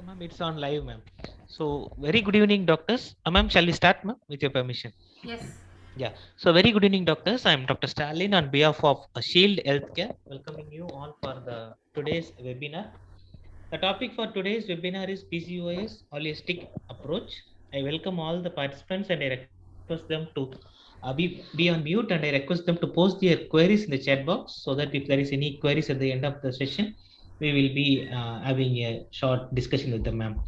So, ma'am, it's on live, ma'am. So, very good evening, doctors. Ma'am, shall we start, ma'am, with your permission? Yes. Yeah. So, very good evening, doctors. I'm Dr. Stalin on behalf of Shield Healthcare, welcoming you all for the today's webinar. The topic for today's webinar is PCOS holistic approach. I welcome all the participants and I request them to be on mute, and I request them to post their queries in the chat box so that if there is any queries at the end of the session, we will be having a short discussion with them, ma'am.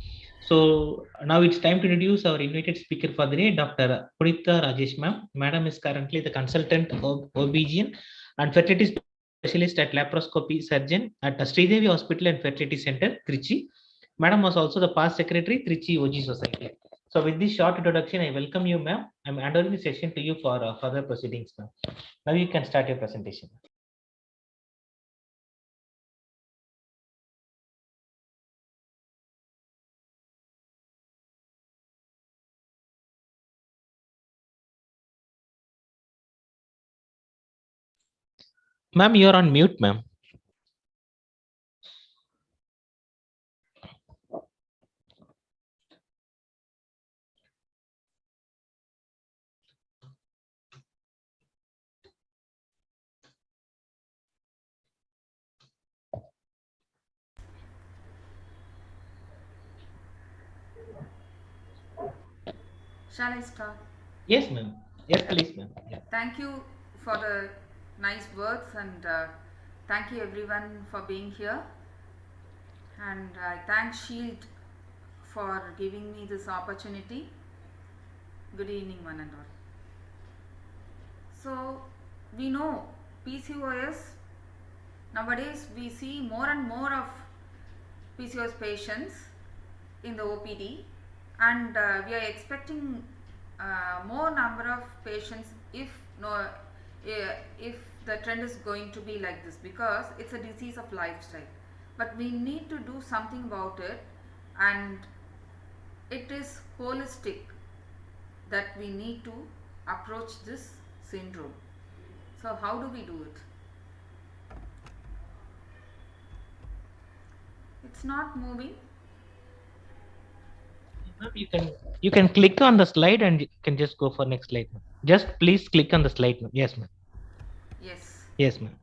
So now it's time to introduce our invited speaker for the day, Dr. Purita Rajesh, ma'am. Madam is currently the consultant OBGYN and fertility specialist at laparoscopy surgeon at Sridevi Hospital and Fertility Center, Trichy. Madam was also the past secretary, Trichy OG Society. So with this short introduction, I welcome you, ma'am. I'm handing the session to you for further proceedings, ma'am. Now you can start your presentation. Ma'am, you're on mute, ma'am. Shall I start? Yes, ma'am. Yes, please, ma'am. Yeah. Thank you for the nice words and thank you everyone for being here. And I thank Shield for giving me this opportunity. Good evening, one and all. So, we know PCOS, nowadays we see more and more of PCOS patients in the OPD, and we are expecting more number of patients if the trend is going to be like this, because it's a disease of lifestyle, but we need to do something about it, and it is holistic that we need to approach this syndrome. So how do we do it? It's not moving. Ma'am, you can click on the slide and you can just go for next slide, ma'am. Just please click on the slide, ma'am. Yes, ma'am. Yes. Yes, ma'am.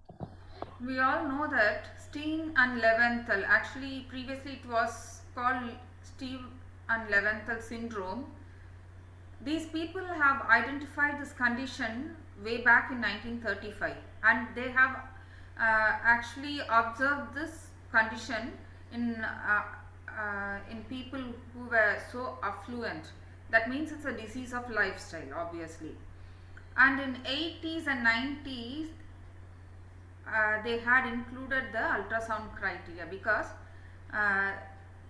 We all know that Steen and Leventhal, actually previously it was called Steve and Leventhal syndrome. These people have identified this condition way back in 1935, and they have actually observed this condition in people who were so affluent. That means it's a disease of lifestyle, obviously. And in 80s and 90s, they had included the ultrasound criteria, because uh,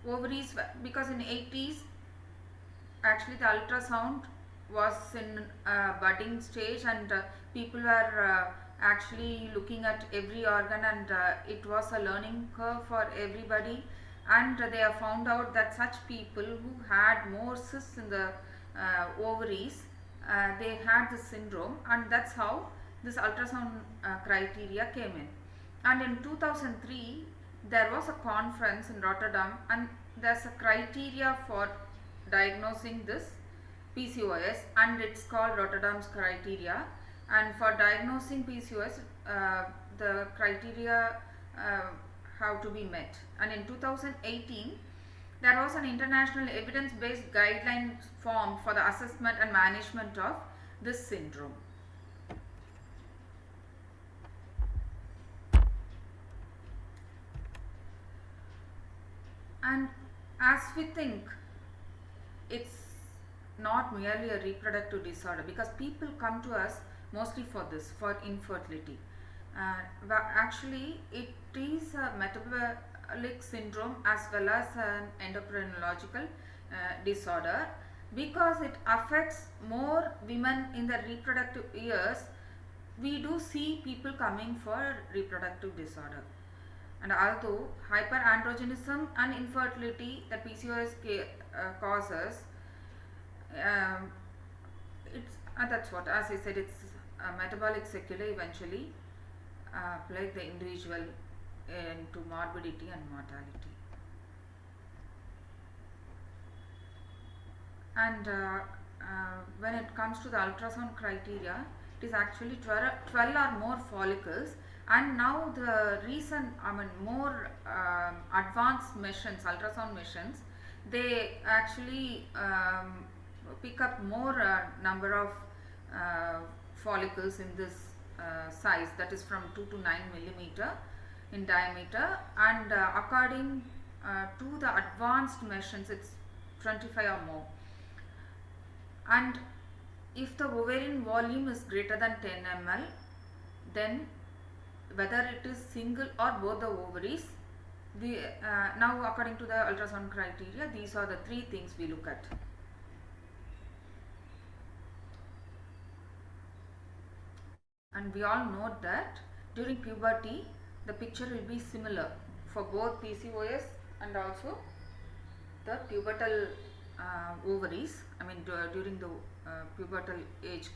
ovaries, because in 80s actually the ultrasound was in budding stage, and people were actually looking at every organ, and it was a learning curve for everybody, and they have found out that such people who had more cysts in the ovaries, they had this syndrome, and that's how this ultrasound criteria came in. And in 2003 there was a conference in Rotterdam, and there's a criteria for diagnosing this PCOS, and it's called Rotterdam's criteria. And for diagnosing PCOS, the criteria have to be met. And in 2018, there was an international evidence-based guideline formed for the assessment and management of this syndrome. And as we think, it's not merely a reproductive disorder, because people come to us mostly for this, for infertility. But actually it is a metabolic syndrome as well as an endocrinological disorder, because it affects more women in the reproductive years. We do see people coming for reproductive disorder. And although hyperandrogenism and infertility that PCOS causes, um, it's that's what, as I said, it's a metabolic sequelae eventually plague the individual into morbidity and mortality. And when it comes to the ultrasound criteria, it is actually 12 or more follicles. And now the recent, more advanced machines, ultrasound machines, they actually pick up more number of uh, follicles in this size, that is from 2 to 9 millimeter in diameter. And according to the advanced machines, it's 25 or more. And if the ovarian volume is greater than 10 ml, then whether it is single or both the ovaries, we now according to the ultrasound criteria, these are the three things we look at. And we all know that during puberty the picture will be similar for both PCOS and also the pubertal ovaries. During the pubertal age,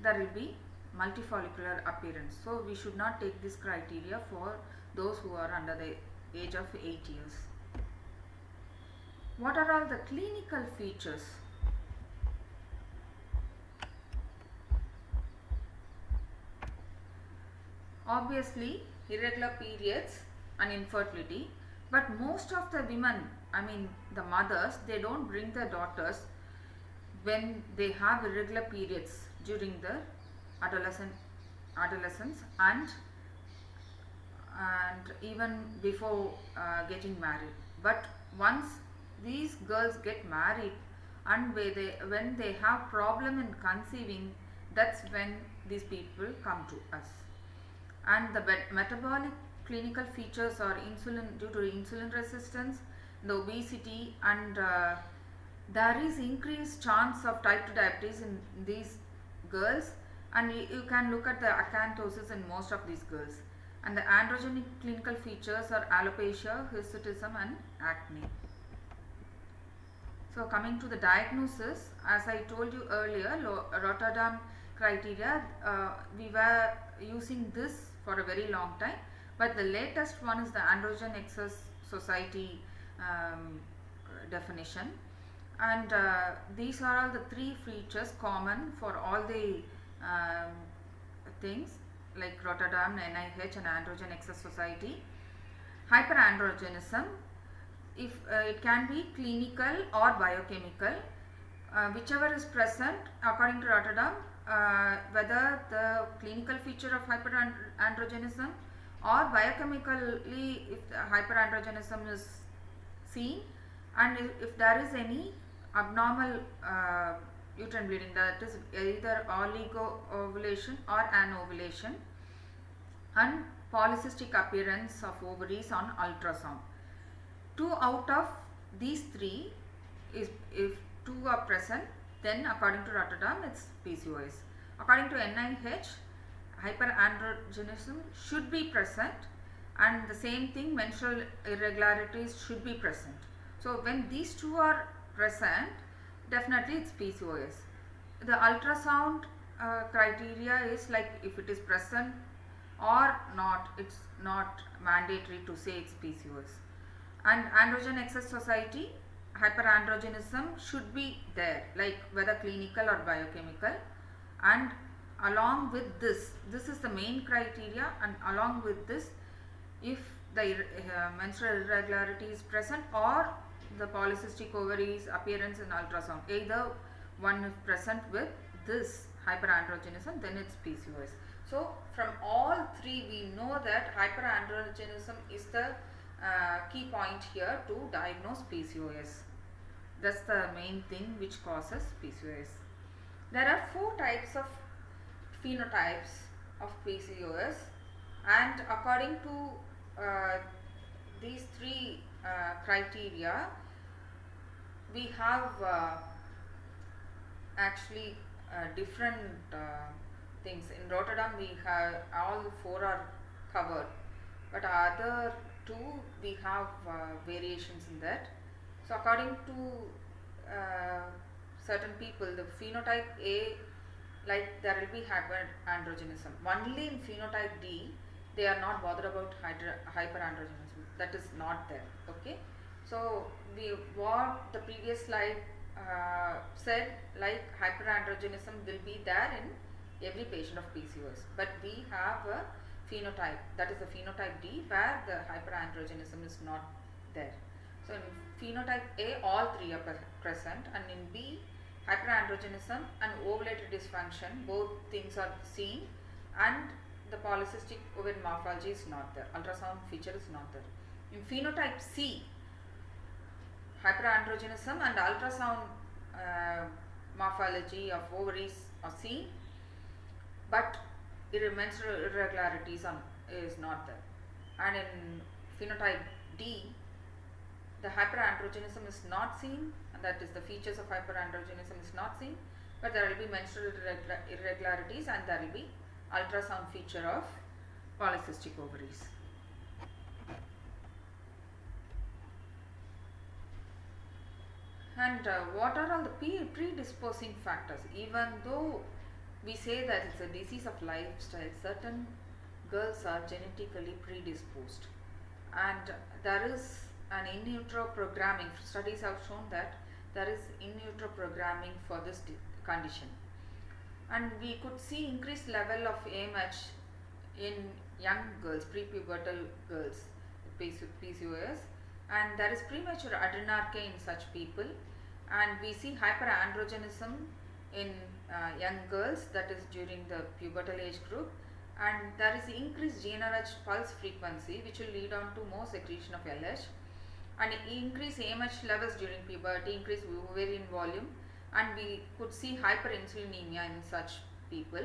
there will be multifollicular appearance. So we should not take this criteria for those who are under the age of 8 years. What are all the clinical features? Obviously, irregular periods and infertility, but most of the women, the mothers, they don't bring their daughters when they have irregular periods during the adolescence and even before getting married. But once these girls get married and when they have problem in conceiving, that's when these people come to us. And the metabolic clinical features are due to insulin resistance, the obesity, and there is increased chance of type 2 diabetes in these girls. And you can look at the acanthosis in most of these girls. And the androgenic clinical features are alopecia, hirsutism, and acne. So coming to the diagnosis, as I told you earlier, Rotterdam criteria, we were using this for a very long time, but the latest one is the Androgen Excess Society definition. And these are all the three features common for all the things like Rotterdam, NIH, and Androgen Excess Society. Hyperandrogenism, if it can be clinical or biochemical, whichever is present according to Rotterdam, whether the clinical feature of hyperandrogenism or biochemically, if the hyperandrogenism is seen, and if there is any abnormal uterine bleeding, that is either oligo-ovulation or anovulation, and polycystic appearance of ovaries on ultrasound. 2 out of these 3 is, if 2 are present, then according to Rotterdam it's PCOS. According to NIH, hyperandrogenism should be present, and the same thing, menstrual irregularities should be present. So when these 2 are present, definitely it's PCOS. The ultrasound criteria is like if it is present or not, it's not mandatory to say it's PCOS. And androgen excess society, hyperandrogenism should be there, like whether clinical or biochemical. And along with this is the main criteria, and along with this, if the menstrual irregularity is present or the polycystic ovaries appearance in ultrasound, either one is present with this hyperandrogenism, then it's PCOS. So from all 3 we know that hyperandrogenism is the key point here to diagnose PCOS. That's the main thing which causes PCOS. There are 4 types of phenotypes of PCOS, and according to these 3 criteria, we have actually different things. In Rotterdam we have all 4 are covered, but other 2 we have variations in that. So according to certain people, the phenotype A, like there will be hyperandrogenism. Only in phenotype D they are not bothered about hyperandrogenism. That is not there. Okay. So what the previous slide said like hyperandrogenism will be there in every patient of PCOS, but we have a phenotype, that is the phenotype D, where the hyperandrogenism is not there. So in phenotype A, all three are present, and in B, hyperandrogenism and ovulatory dysfunction, both things are seen, and the polycystic ovarian morphology is not there, ultrasound feature is not there. In phenotype C, hyperandrogenism and ultrasound morphology of ovaries are seen, but menstrual irregularities is not there. And in phenotype D, the hyperandrogenism is not seen, and that is the features of hyperandrogenism is not seen, but there will be menstrual irregularities and there will be ultrasound feature of polycystic ovaries. And what are all the predisposing factors? Even though we say that it's a disease of lifestyle, certain girls are genetically predisposed, and there is an in utero programming. Studies have shown that there is in utero programming for this condition, and we could see increased level of AMH in young girls, prepubertal girls, PCOS, and there is premature adrenarche in such people, and we see hyperandrogenism in young girls, that is during the pubertal age group, and there is increased GnRH pulse frequency which will lead on to more secretion of LH, and increased AMH levels during puberty, increased ovarian volume, and we could see hyperinsulinemia in such people.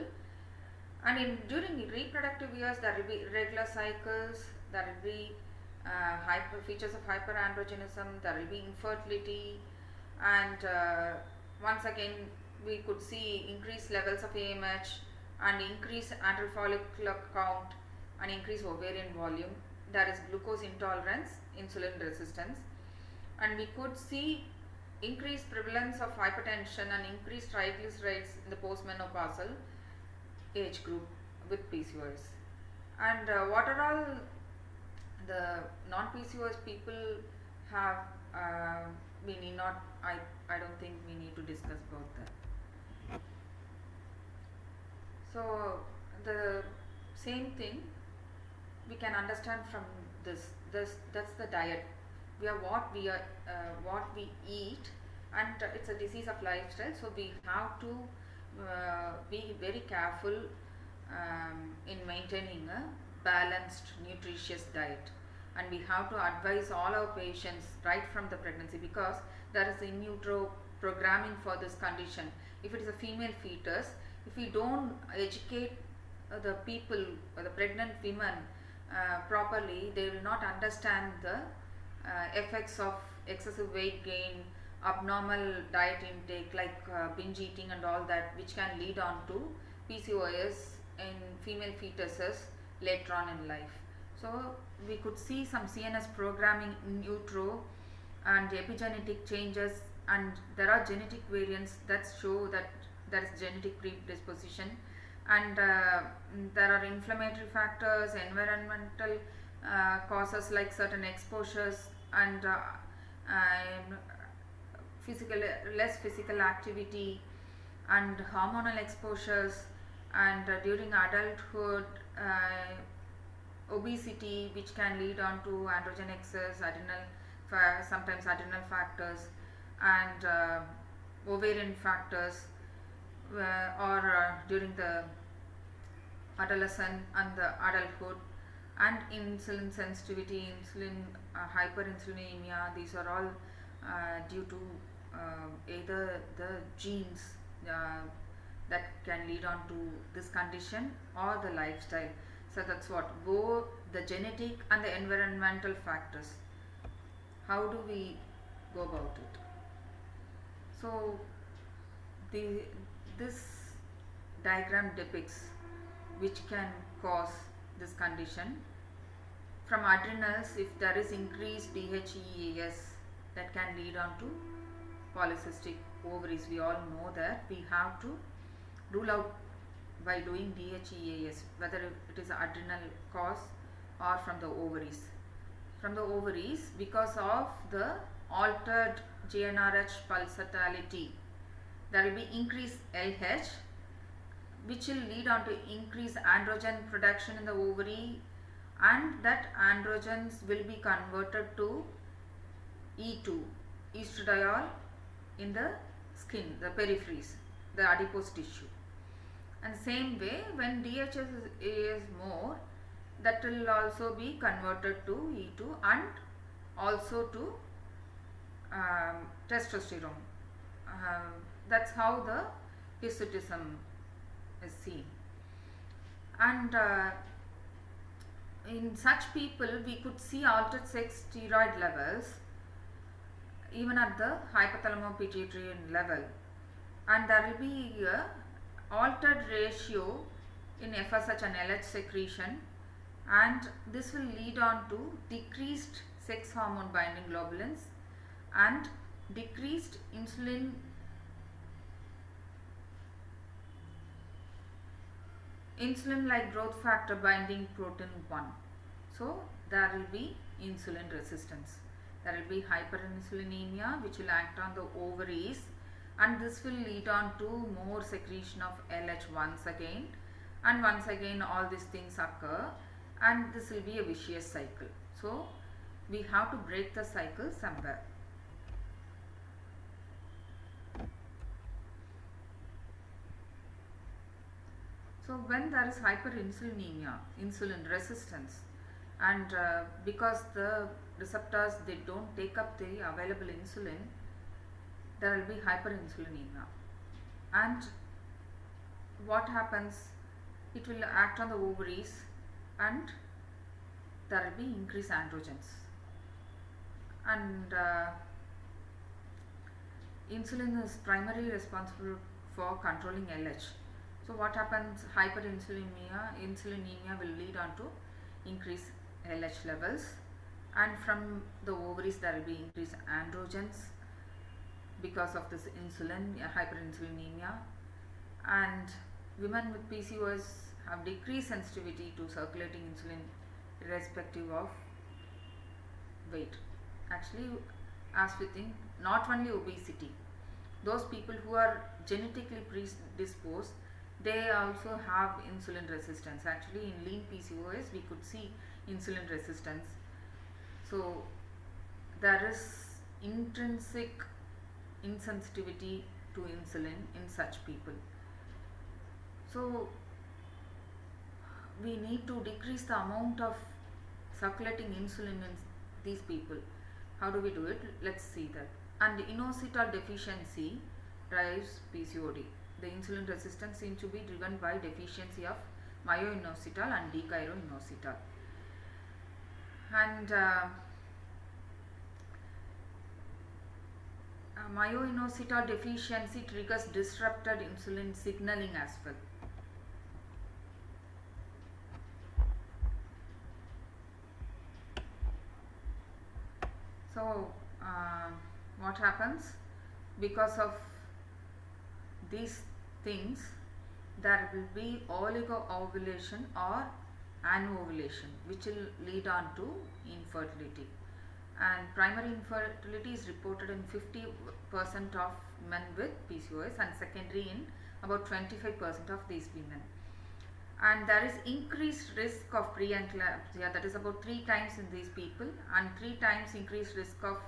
And during reproductive years, there will be irregular cycles, there will be features of hyperandrogenism, there will be infertility, and once again we could see increased levels of AMH and increased antral follicular count and increased ovarian volume. There is glucose intolerance, insulin resistance, and we could see increased prevalence of hypertension and increased triglycerides in the postmenopausal age group with PCOS. And what are all the non-PCOS people have, we need not, I don't think we need to discuss about that. So the same thing we can understand from this that's the diet. We are what we eat, and it's a disease of lifestyle, so we have to be very careful in maintaining a balanced nutritious diet, and we have to advise all our patients right from the pregnancy, because there is in utero programming for this condition. If it is a female fetus, if we don't educate the people, the pregnant women properly, they will not understand the effects of excessive weight gain, abnormal diet intake like binge eating and all that, which can lead on to PCOS in female fetuses later on in life. So we could see some CNS programming in utero and epigenetic changes, and there are genetic variants that show that there is genetic predisposition, and there are inflammatory factors, environmental causes like certain exposures, and less physical activity, and hormonal exposures, and during adulthood obesity, which can lead on to androgen excess, sometimes adrenal factors, and ovarian factors, or during the adolescent and the adulthood, and insulin sensitivity, insulin hyperinsulinemia. These are all due to either the genes that can lead on to this condition or the lifestyle. So that's what, both the genetic and the environmental factors. How do we go about it? So this diagram depicts which can cause this condition. From adrenals, if there is increased DHEAS, that can lead on to polycystic ovaries. We all know that we have to rule out by doing DHEAS whether it is adrenal cause or from the ovaries. From the ovaries, because of the altered GnRH pulsatility. There will be increased LH, which will lead on to increased androgen production in the ovary, and that androgens will be converted to E2, estradiol, in the skin, the peripheries, the adipose tissue. And same way, when DHS is more, that will also be converted to E2 and also to testosterone. That's how the hirsutism is seen. And in such people, we could see altered sex steroid levels even at the hypothalamo-pituitary level, and there will be a altered ratio in FSH and LH secretion, and this will lead on to decreased sex hormone binding globulins and decreased insulin like growth factor binding protein 1. So there will be insulin resistance. There will be hyperinsulinemia, which will act on the ovaries, and this will lead on to more secretion of LH once again, and once again all these things occur, and this will be a vicious cycle. So we have to break the cycle somewhere. So when there is hyperinsulinemia, insulin resistance, and because the receptors, they don't take up the available insulin, there will be hyperinsulinemia. And what happens? It will act on the ovaries, and there will be increased androgens. And insulin is primarily responsible for controlling LH. So what happens? Insulinemia will lead on to increased LH levels, and from the ovaries there will be increased androgens because of this insulin, hyperinsulinemia. And women with PCOS have decreased sensitivity to circulating insulin irrespective of weight. Actually, as we think, not only obesity, those people who are genetically predisposed, they also have insulin resistance. Actually, in lean PCOS we could see insulin resistance. So there is intrinsic insensitivity to insulin in such people. So we need to decrease the amount of circulating insulin in these people. How do we do it? Let's see that. And inositol deficiency drives PCOD. The insulin resistance seems to be driven by deficiency of myoinositol and dechironinositol. And myoinositol deficiency triggers disrupted insulin signaling as well. So what happens? Because of these things, there will be oligo-ovulation or anovulation, which will lead on to infertility. And primary infertility is reported in 50% of men with PCOS, and secondary in about 25% of these women. And there is increased risk of preeclampsia, that is about 3 times in these people, and 3 times increased risk of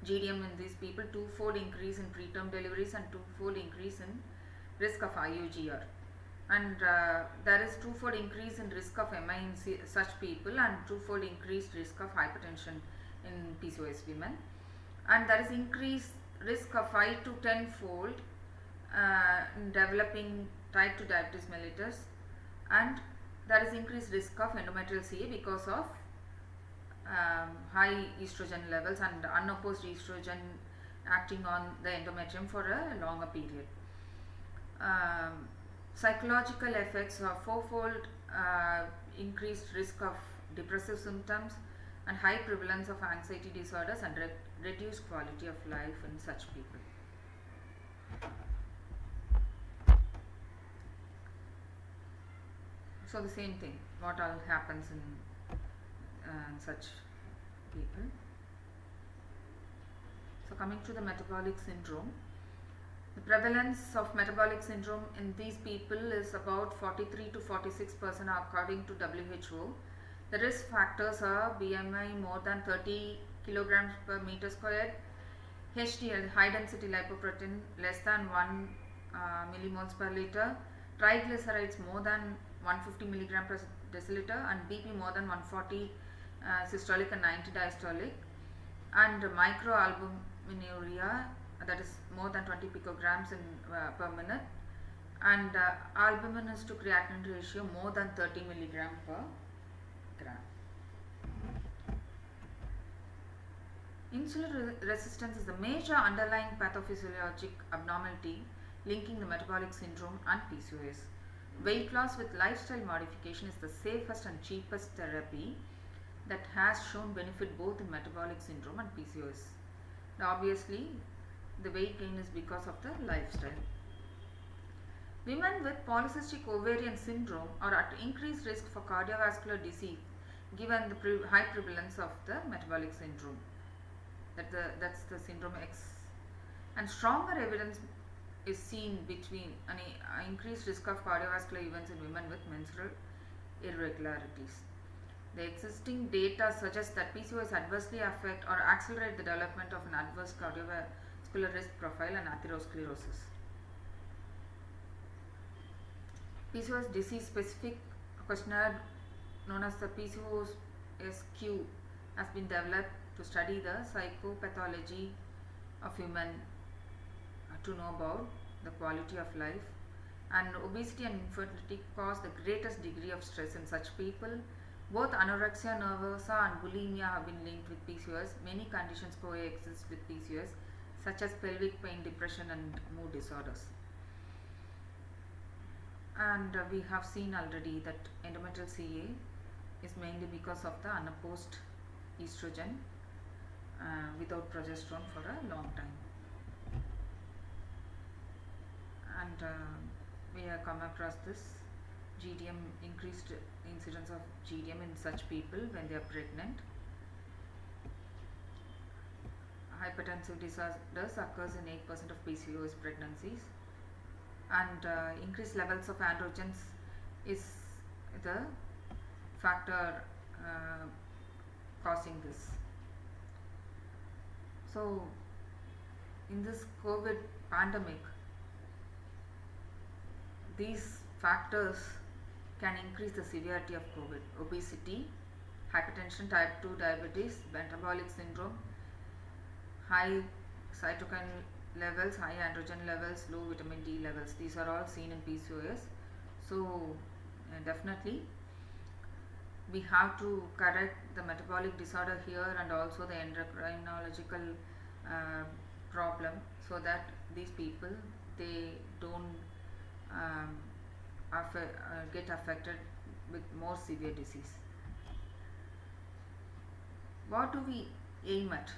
GDM in these people, 2-fold increase in preterm deliveries and 2-fold increase in risk of IUGR. And there is 2-fold increase in risk of MI in such people, and 2-fold increased risk of hypertension in PCOS women. And there is increased risk of 5 to 10-fold in developing type 2 diabetes mellitus, and there is increased risk of endometrial CA because of high estrogen levels and unopposed estrogen acting on the endometrium for a longer period. Psychological effects are 4-fold increased risk of depressive symptoms and high prevalence of anxiety disorders and reduced quality of life in such people. So the same thing, what all happens in such people. So coming to the metabolic syndrome, the prevalence of metabolic syndrome in these people is about 43 to 46% according to WHO. The risk factors are BMI more than 30 kilograms per meter squared, HDL, high density lipoprotein, less than 1 millimoles per liter, triglycerides more than 150 milligram per deciliter, and BP more than 140 systolic and 90 diastolic, and microalbuminuria, that is more than 20 picograms per minute, and albumin is to creatinine ratio more than 30 milligram per gram. Insulin resistance is the major underlying pathophysiologic abnormality linking the metabolic syndrome and PCOS. Weight loss with lifestyle modification is the safest and cheapest therapy that has shown benefit both in metabolic syndrome and PCOS. Now, obviously, the weight gain is because of the lifestyle. Women with polycystic ovarian syndrome are at increased risk for cardiovascular disease given the high prevalence of the metabolic syndrome. That's the syndrome X. And stronger evidence is seen between an increased risk of cardiovascular events in women with menstrual irregularities. The existing data suggests that PCOS adversely affect or accelerate the development of an adverse cardiovascular risk profile and atherosclerosis. PCOS disease specific questionnaire known as the PCOSQ has been developed to study the psychopathology of women to know about the quality of life, and obesity and infertility cause the greatest degree of stress in such people. Both anorexia nervosa and bulimia have been linked with PCOS. Many conditions coexist with PCOS such as pelvic pain, depression and mood disorders. And we have seen already that endometrial CA is mainly because of the unopposed estrogen without progesterone for a long time. And we have come across this GDM, increased incidence of GDM in such people when they are pregnant. Hypertensive disorders occurs in 8% of PCOS pregnancies, and increased levels of androgens is the factor causing this. So in this COVID pandemic, these factors can increase the severity of COVID. Obesity, hypertension, type 2 diabetes, metabolic syndrome, high cytokine levels, high androgen levels, low vitamin D levels. These are all seen in PCOS. So definitely we have to correct the metabolic disorder here and also the endocrinological problem, so that these people, they don't get affected with more severe disease. What do we aim at?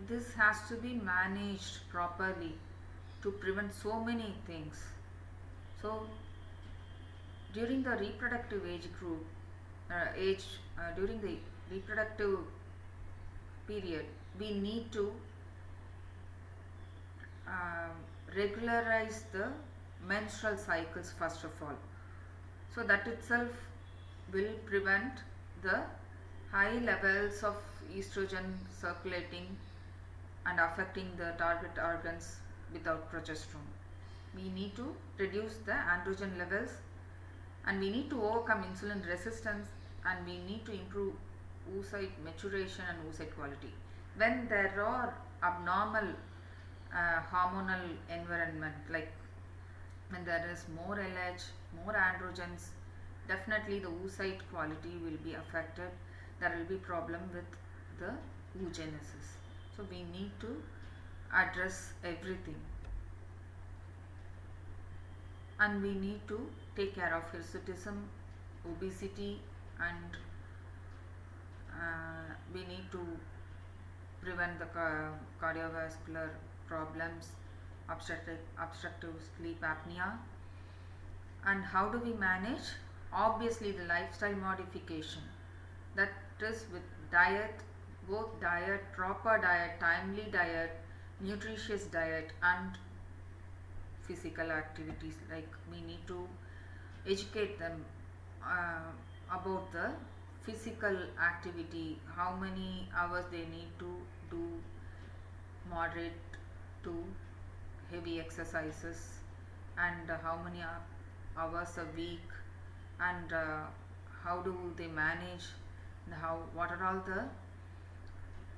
This has to be managed properly to prevent so many things. So during the reproductive age group, during the reproductive period, we need to regularize the menstrual cycles first of all. So that itself will prevent the high levels of estrogen circulating and affecting the target organs without progesterone. We need to reduce the androgen levels, and we need to overcome insulin resistance, and we need to improve oocyte maturation and oocyte quality. When there are abnormal hormonal environment, like when there is more LH, more androgens, definitely the oocyte quality will be affected. There will be problem with the oogenesis. So we need to address everything, and we need to take care of hirsutism, obesity, and we need to prevent the cardiovascular problems, obstructive sleep apnea. And how do we manage? Obviously the lifestyle modification, that is with diet, both diet, proper diet, timely diet, nutritious diet, and physical activities. Like we need to educate them about the physical activity, how many hours they need to do moderate to heavy exercises, and how many hours a week, and how do they manage, and how, what are all the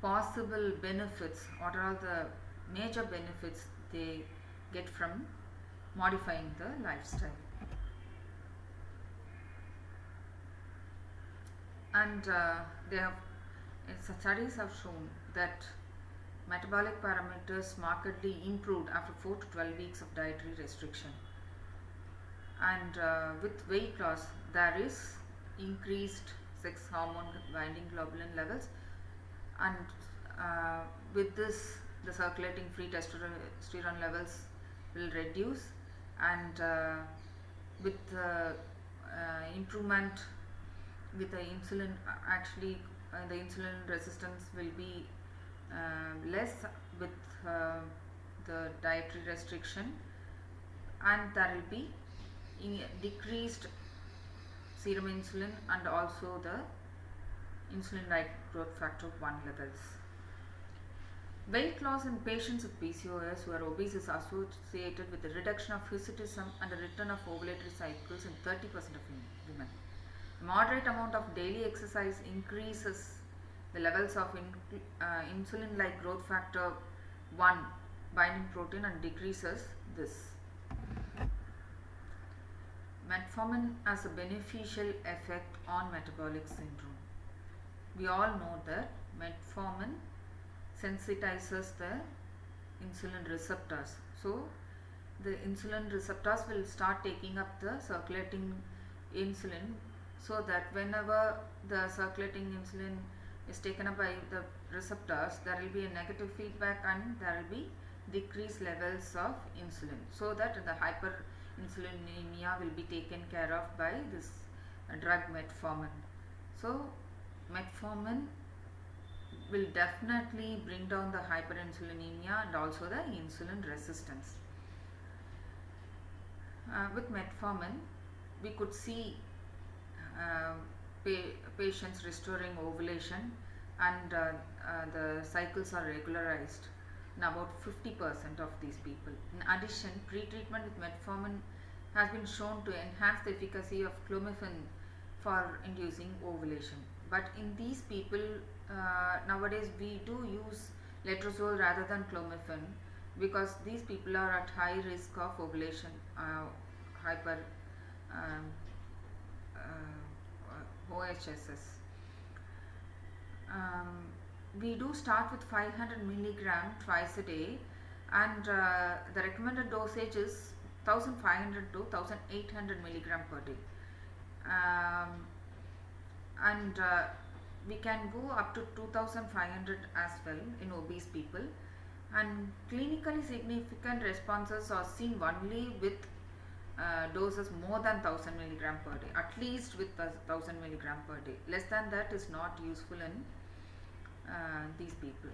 possible benefits, what are all the major benefits they get from modifying the lifestyle. And they have, studies have shown that metabolic parameters markedly improved after 4 to 12 weeks of dietary restriction. And with weight loss, there is increased sex hormone binding globulin levels, and with this, the circulating free testosterone levels will reduce, and with improvement with the insulin, actually the insulin resistance will be less with the dietary restriction, and there will be decreased serum insulin and also the insulin like growth factor 1 levels. Weight loss in patients with PCOS who are obese is associated with the reduction of hirsutism and the return of ovulatory cycles in 30% of women. A moderate amount of daily exercise increases the levels of insulin like growth factor 1 binding protein and decreases this. Metformin has a beneficial effect on metabolic syndrome. We all know that metformin sensitizes the insulin receptors. So the insulin receptors will start taking up the circulating insulin, so that whenever the circulating insulin is taken up by the receptors, there will be a negative feedback and there will be decreased levels of insulin, so that the hyperinsulinemia will be taken care of by this drug metformin. So metformin will definitely bring down the hyperinsulinemia and also the insulin resistance. With metformin, we could see patients restoring ovulation, and the cycles are regularized in about 50% of these people. In addition, pre-treatment with metformin has been shown to enhance the efficacy of clomiphene for inducing ovulation. But in these people, nowadays we do use letrozole rather than clomiphene, because these people are at high risk of ovulation, hyper OHSS. We do start with 500 milligram twice a day, and the recommended dosage is 1500 to 1800 milligram per day. And we can go up to 2500 as well in obese people, and clinically significant responses are seen only with doses more than 1000 milligram per day, at least with 1000 milligram per day. Less than that is not useful in these people.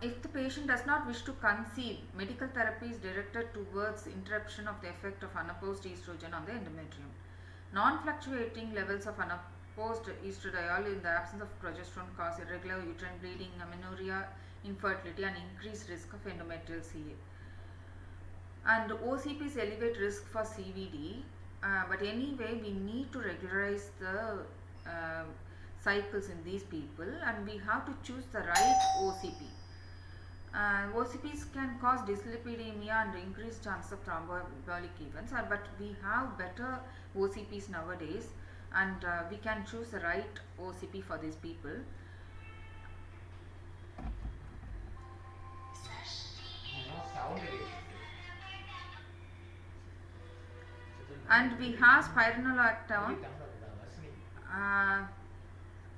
If the patient does not wish to conceive, medical therapy is directed towards interruption of the effect of unopposed estrogen on the endometrium. Non-fluctuating levels of unopposed estradiol in the absence of progesterone cause irregular uterine bleeding, amenorrhea, infertility, and increased risk of endometrial CA. And OCPs elevate risk for CVD, but anyway we need to regularize the cycles in these people, and we have to choose the right OCP. OCPs can cause dyslipidemia and increase chance of thromboembolic events, but we have better OCPs nowadays, and we can choose the right OCP for these people. And we have spironolactone.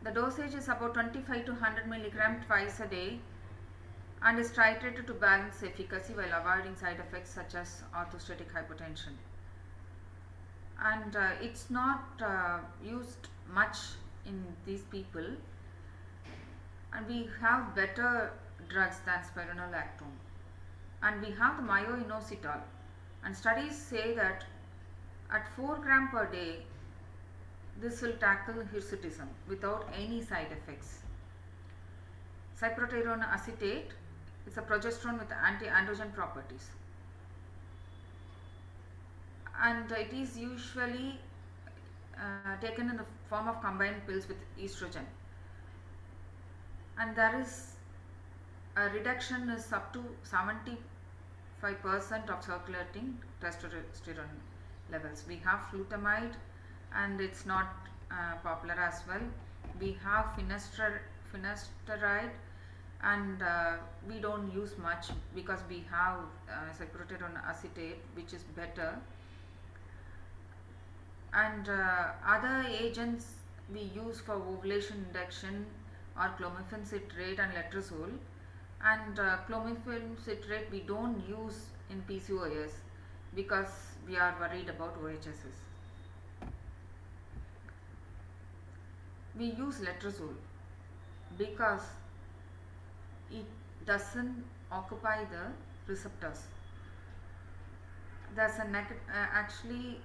The dosage is about 25 to 100 milligram twice a day, and is titrated to balance efficacy while avoiding side effects such as orthostatic hypotension. And it's not used much in these people, and we have better drugs than spironolactone, and we have the myoinositol, and studies say that at 4 gram per day this will tackle hirsutism without any side effects. Cyproterone acetate is a progesterone with anti-androgen properties, and it is usually taken in the form of combined pills with estrogen, and there is a reduction is up to 75% of circulating testosterone levels. We have flutamide, and it's not popular as well. We have finasteride, and we don't use much because we have cyproterone acetate, which is better. And other agents we use for ovulation induction are clomiphene citrate and letrozole, and clomiphene citrate we don't use in PCOS because we are worried about OHSs. We use letrozole because it doesn't occupy the receptors. There's a actually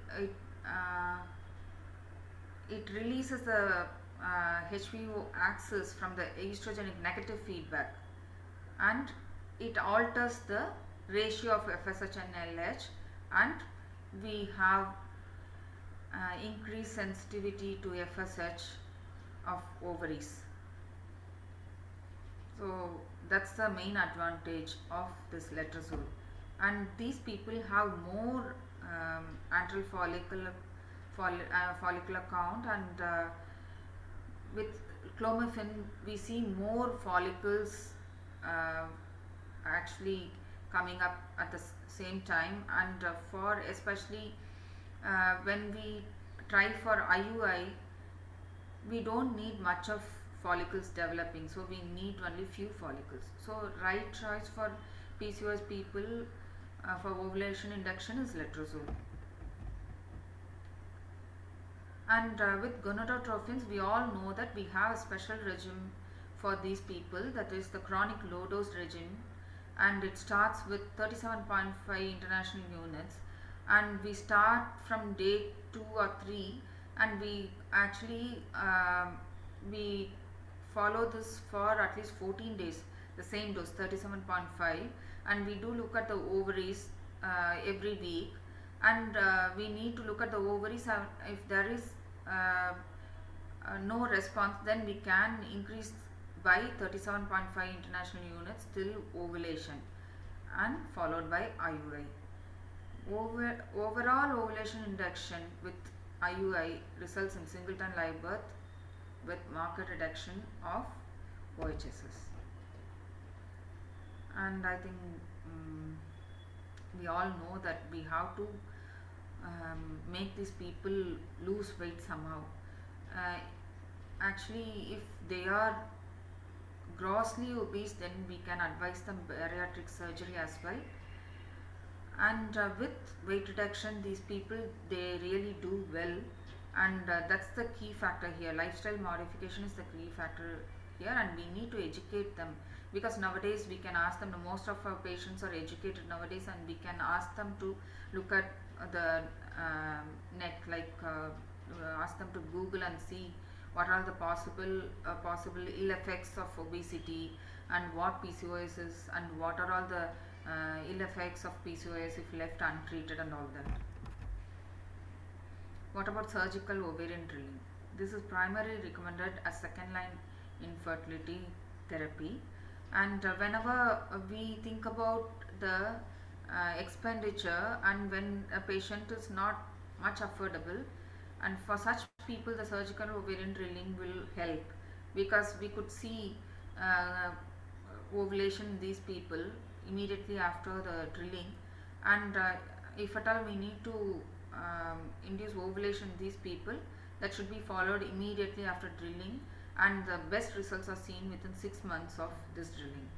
it releases the HVO axis from the estrogenic negative feedback, and it alters the ratio of FSH and LH, and we have increased sensitivity to FSH of ovaries. So that's the main advantage of this letrozole, and these people have more antral follicular count, and with clomiphene we see more follicles actually coming up at the same time, and for especially when we try for IUI, we don't need much of follicles developing, so we need only few follicles. So right choice for PCOS people for ovulation induction is letrozole. And with gonadotrophins, we all know that we have a special regimen for these people, that is the chronic low dose regimen, and it starts with 37.5 international units, and we start from day 2 or 3, and we actually we follow this for at least 14 days, the same dose 37.5, and we do look at the ovaries every week, and we need to look at the ovaries. If there is no response, then we can increase by 37.5 international units till ovulation, and followed by IUI. Overall ovulation induction with IUI results in singleton live birth with marked reduction of OHSs. And I think we all know that we have to make these people lose weight somehow. Actually, if they are grossly obese, then we can advise them bariatric surgery as well. And with weight reduction, these people, they really do well, and that's the key factor here. Lifestyle modification is the key factor here, and we need to educate them, because nowadays we can ask them, most of our patients are educated nowadays, and we can ask them to look at the net, like ask them to Google and see what are the possible ill effects of obesity, and what PCOS is, and what are all the ill effects of PCOS if left untreated, and all that. What about surgical ovarian drilling? This is primarily recommended as second line infertility therapy, and whenever we think about the expenditure, and when a patient is not much affordable, and for such people the surgical ovarian drilling will help, because we could see ovulation in these people immediately after the drilling, and if at all we need to induce ovulation in these people, that should be followed immediately after drilling, and the best results are seen within 6 months of this drilling.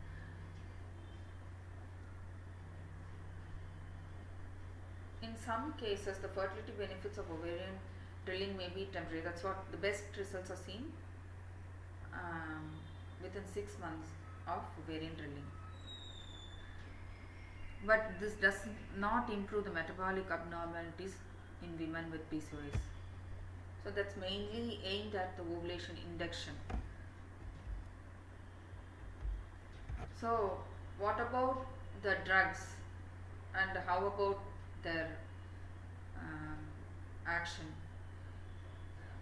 In some cases, the fertility benefits of ovarian drilling may be temporary. That's what the best results are seen. within 6 months of ovarian drilling. But this does not improve the metabolic abnormalities in women with PCOS. So that's mainly aimed at the ovulation induction. So what about the drugs and how about their action?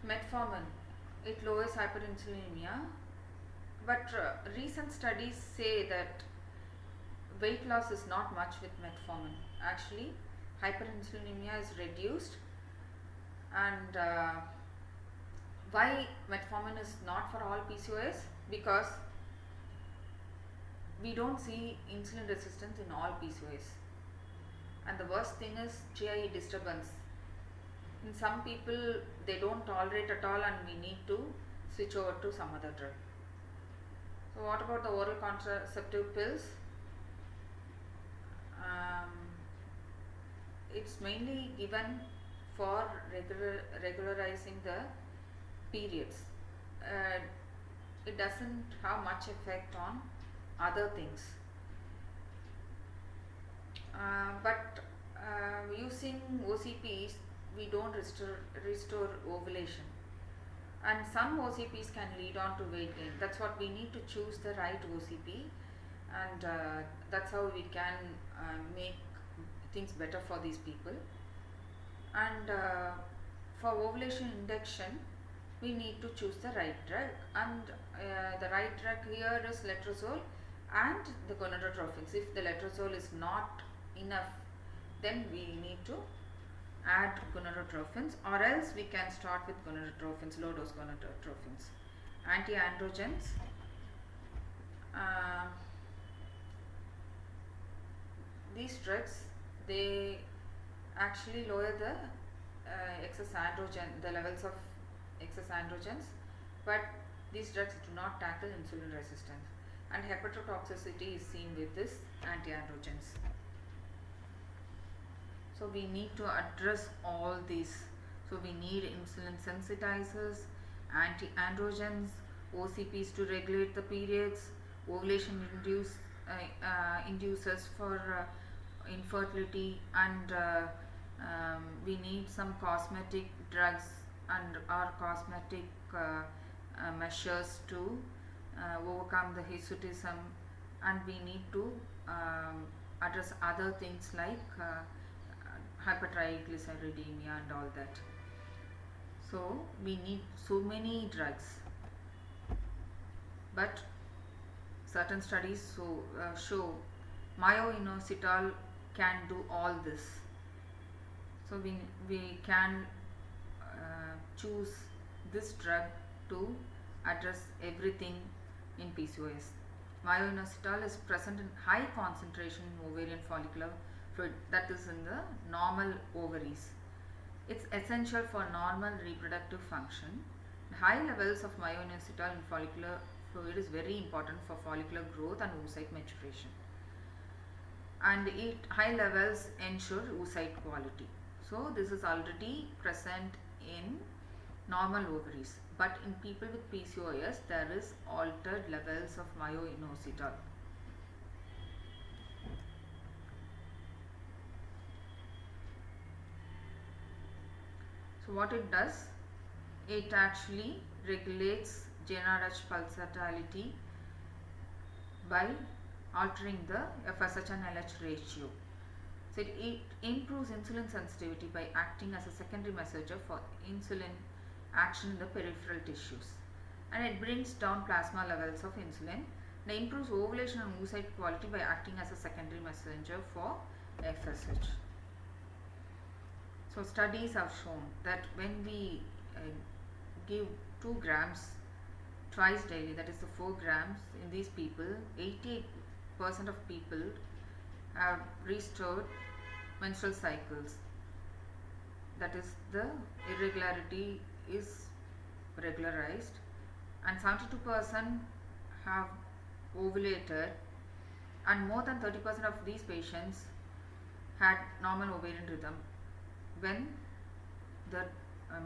Metformin, it lowers hyperinsulinemia, but recent studies say that weight loss is not much with metformin. Actually, hyperinsulinemia is reduced. And why metformin is not for all PCOS? Because we don't see insulin resistance in all PCOS. And the worst thing is GI disturbance. In some people, they don't tolerate at all, and we need to switch over to some other drug. So what about the oral contraceptive pills? It's mainly given for regularizing the periods. It doesn't have much effect on other things. But using OCPs, we don't restore ovulation, and some OCPs can lead on to weight gain. That's what we need to choose the right OCP, and that's how we can make things better for these people. And for ovulation induction, we need to choose the right drug, and the right drug here is letrozole and the gonadotrophins. If the letrozole is not enough, then we need to add gonadotrophins, or else we can start with gonadotrophins, low dose gonadotrophins. Anti-androgens, these drugs, they actually lower the excess androgen, the levels of excess androgens, but these drugs do not tackle insulin resistance, and hepatotoxicity is seen with this anti-androgens. So we need to address all these. So we need insulin sensitizers, anti-androgens, OCPs to regulate the periods, ovulation inducers for infertility, and we need some cosmetic drugs and or cosmetic measures to overcome the hirsutism, and we need to address other things like hypertriglyceridemia and all that. So we need so many drugs, but certain studies show myoinositol can do all this. So we can choose this drug to address everything in PCOS. Myoinositol is present in high concentration in ovarian follicular fluid, that is in the normal ovaries. It's essential for normal reproductive function. High levels of myoinositol in follicular fluid is very important for follicular growth and oocyte maturation. And high levels ensure oocyte quality. So this is already present in normal ovaries, but in people with PCOS there is altered levels of myoinositol. So what it does, it actually regulates GnRH pulsatility by altering the FSH and LH ratio. So it improves insulin sensitivity by acting as a secondary messenger for insulin action in the peripheral tissues, and it brings down plasma levels of insulin, and improves ovulation and oocyte quality by acting as a secondary messenger for FSH. So studies have shown that when we give 2 grams twice daily, that is the 4 grams in these people, 88% of people have restored menstrual cycles. That is, the irregularity is regularized, and 72% have ovulated, and more than 30% of these patients had normal ovarian rhythm when the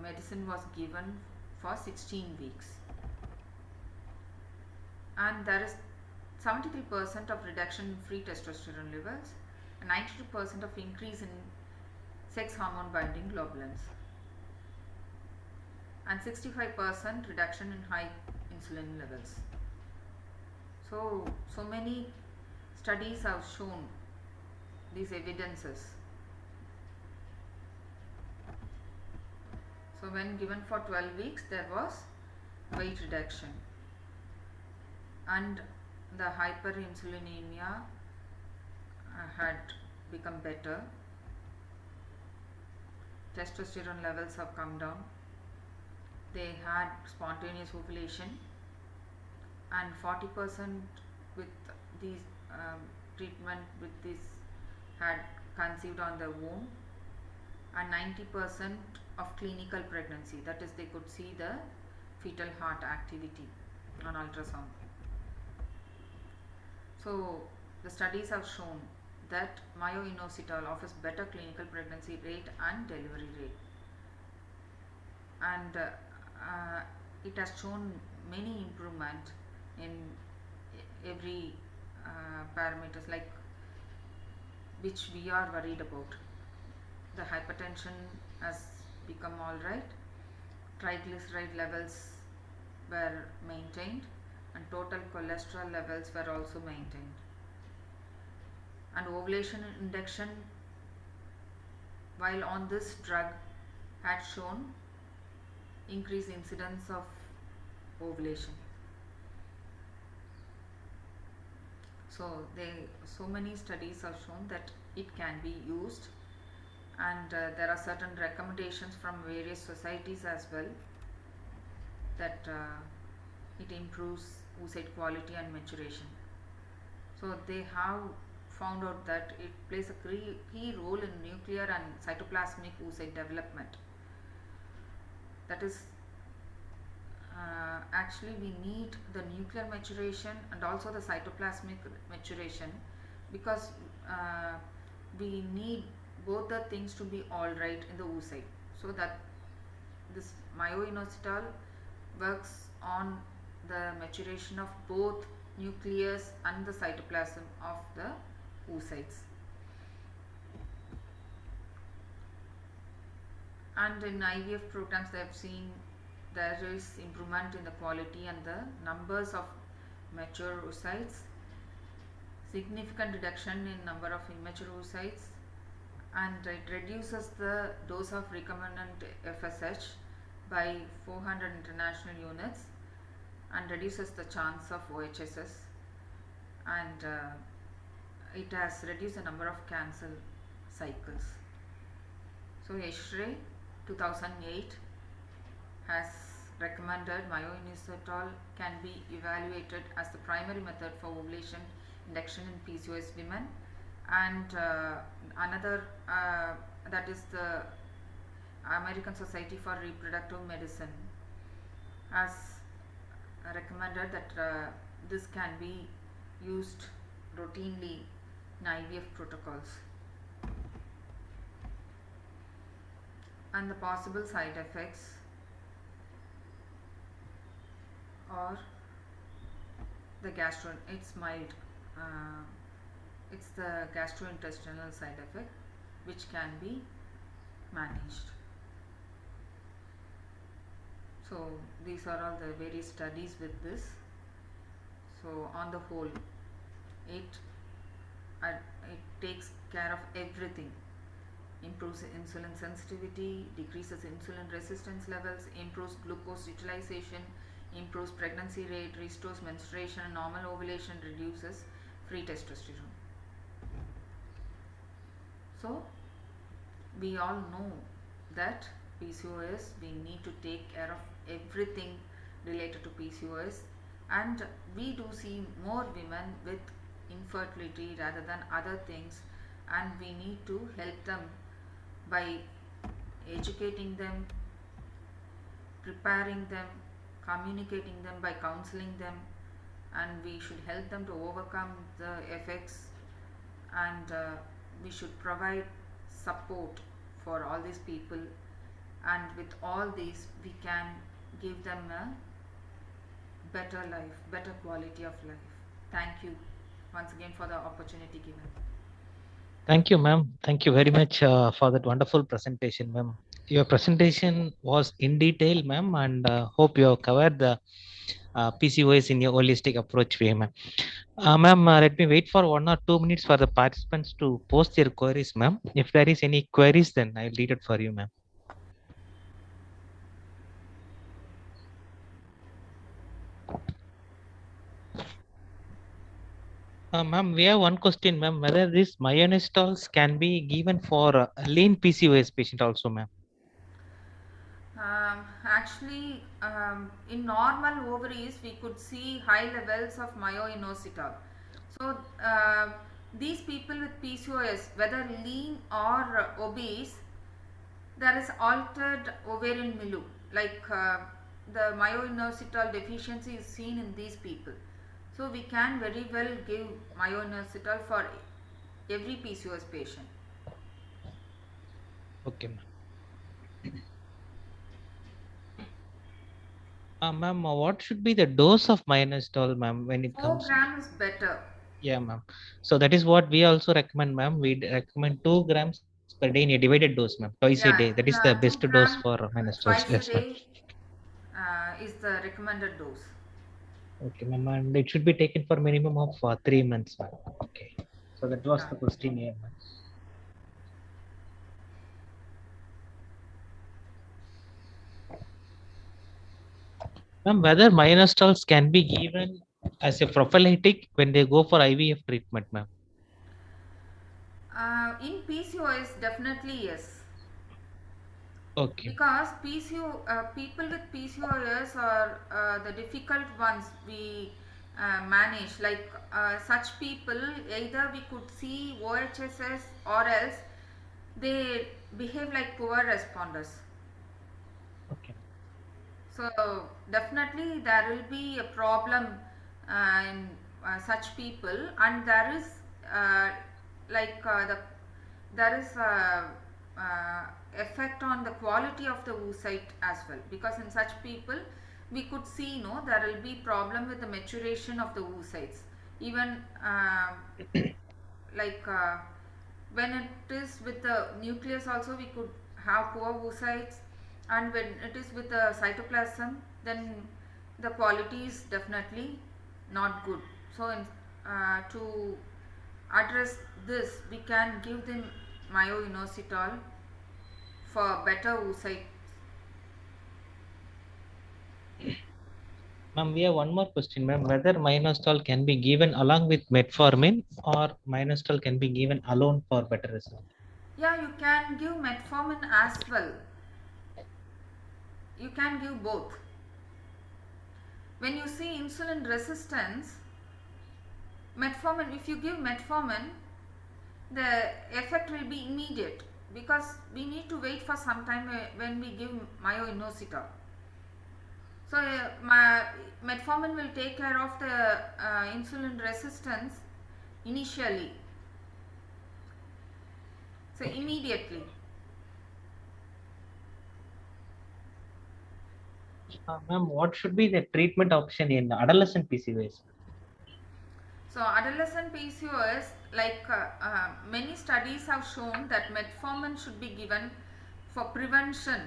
medicine was given for 16 weeks. and there is 73% of reduction in free testosterone levels and 92% of increase in sex hormone binding globulins and 65% reduction in high insulin levels. So many studies have shown these evidences. So when given for 12 weeks there was weight reduction and the hyperinsulinemia had become better. Testosterone levels have come down. They had spontaneous ovulation and 40% with these treatment with this had conceived on the womb and 90% of clinical pregnancy, that is they could see the fetal heart activity on ultrasound. So the studies have shown that myo-inositol offers better clinical pregnancy rate and delivery rate, and it has shown many improvement in every parameters like which we are worried about. The hypertension has become alright, triglyceride levels were maintained and total cholesterol levels were also maintained, and ovulation induction while on this drug had shown increased incidence of ovulation. So many studies have shown that it can be used, and there are certain recommendations from various societies as well that it improves oocyte quality and maturation. So they have found out that it plays a key role in nuclear and cytoplasmic oocyte development. That is, actually we need the nuclear maturation and also the cytoplasmic maturation, because we need both the things to be alright in the oocyte, so that this myo-inositol works on the maturation of both nucleus and the cytoplasm of the oocytes. And in IVF programs they have seen there is improvement in the quality and the numbers of mature oocytes, significant reduction in number of immature oocytes, and it reduces the dose of recombinant FSH by 400 international units and reduces the chance of OHSS, and it has reduced the number of cancer cycles. So Eschrey 2008 has recommended myo-inositol can be evaluated as the primary method for ovulation induction in PCOS women, and another that is the American Society for Reproductive Medicine has recommended that this can be used routinely in IVF protocols. And the possible side effects are the it's mild, it's the gastrointestinal side effect which can be managed. So these are all the various studies with this. So on the whole it takes care of everything. Improves insulin sensitivity, decreases insulin resistance levels, improves glucose utilization, improves pregnancy rate, restores menstruation and normal ovulation, reduces free testosterone. So we all know that PCOS, we need to take care of everything related to PCOS, and we do see more women with infertility rather than other things, and we need to help them by educating them, preparing them, communicating them, by counseling them, and we should help them to overcome the effects, and we should provide support for all these people, and with all these we can give them a better life, better quality of life. Thank you once again for the opportunity given. Thank you, ma'am. Thank you very much for that wonderful presentation, ma'am. Your presentation was in detail, ma'am, and hope you have covered the PCOS in your holistic approach way, ma'am. Ma'am, let me wait for 1 or 2 minutes for the participants to post their queries, ma'am. If there is any queries, then I'll read it for you, ma'am. Ma'am, we have one question, ma'am. Whether these myonostols can be given for lean PCOS patient also, ma'am? Actually, in normal ovaries, we could see high levels of myoinositol. So, these people with PCOS, whether lean or obese, there is altered ovarian milieu. Like the myoinositol deficiency is seen in these people. So, we can very well give myoinositol for every PCOS patient. Okay, ma'am. Ma'am, what should be the dose of myonositol, ma'am, when it 4 comes? gram is better. Yeah, ma'am. So that is what we also recommend, ma'am. We recommend 2 grams per day in a divided dose, ma'am, twice a day. That Yeah, is the best 2 dose for gram myonostols. twice Yes, a ma'am. day is the recommended dose. Okay, ma'am. And it should be taken for minimum of 3 months, ma'am. Okay. So that was Yeah. the question here, ma'am. Ma'am, whether myonostols can be given as a prophylactic when they go for IVF treatment, ma'am. In PCOS, definitely yes. Okay. Because people with PCOS are the difficult ones we manage. Like such people, either we could see OHSS or else they behave like poor responders. Okay. So definitely there will be a problem in such people, and there is uh, there is effect on the quality of the oocyte as well, because in such people we could see there will be problem with the maturation of the oocytes, even like when it is with the nucleus also we could have poor oocytes, and when it is with the cytoplasm then the quality is definitely not good. So to address this we can give them myoinositol for better oocyte. Ma'am, we have one more question, ma'am. Whether minoxidil can be given along with metformin or minoxidil can be given alone for better result? Yeah, you can give metformin as well. You can give both. When you see insulin resistance, metformin, if you give metformin, the effect will be immediate, because we need to wait for some time when we give myoinositol. So metformin will take care of the insulin resistance initially, so immediately. Ma'am, what should be the treatment option in adolescent PCOS? So adolescent PCOS, like many studies have shown that metformin should be given for prevention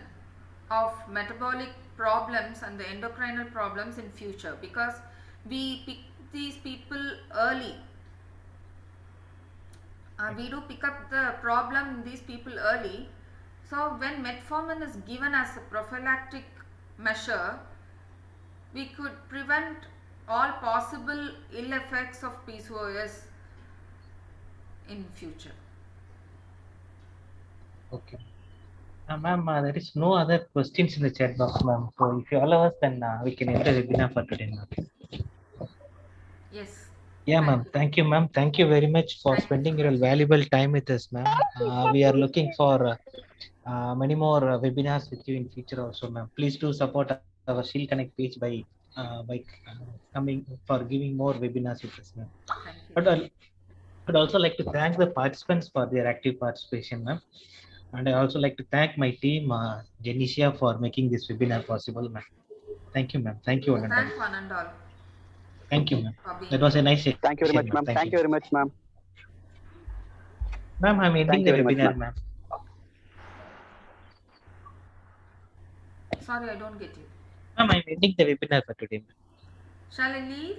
of metabolic problems and the endocrinal problems in future, because we pick these people early. We do pick up the problem in these people early. So when metformin is given as a prophylactic measure, we could prevent all possible ill effects of PCOS in future. Okay. Ma'am, there is no other questions in the chat box, ma'am. So if you allow us, then we can end the webinar for today, ma'am. Yes, Yeah, thank ma'am. you. Thank you, ma'am. Thank you very much for Thank you so spending much. your valuable time with us, ma'am. We are looking for many more webinars with you in future also, ma'am. Please do support our Shield Connect page by coming for giving more webinars with us, ma'am. Thank you. But I'd also like to thank the participants for their active participation, ma'am. And I also like to thank my team, Genesia, for making this webinar possible, ma'am. Thank you, ma'am. Thank you, one and all. Thank one and all Thank you, ma'am. for being That was a here. nice session, Thank you very much, ma'am. ma'am. Thank Thank you. you very much, ma'am. Ma'am, I'm ending Thank the you very much, webinar, ma'am. ma'am. Sorry, I don't get you. Ma'am, I'm ending the webinar for today, ma'am. Shall I leave?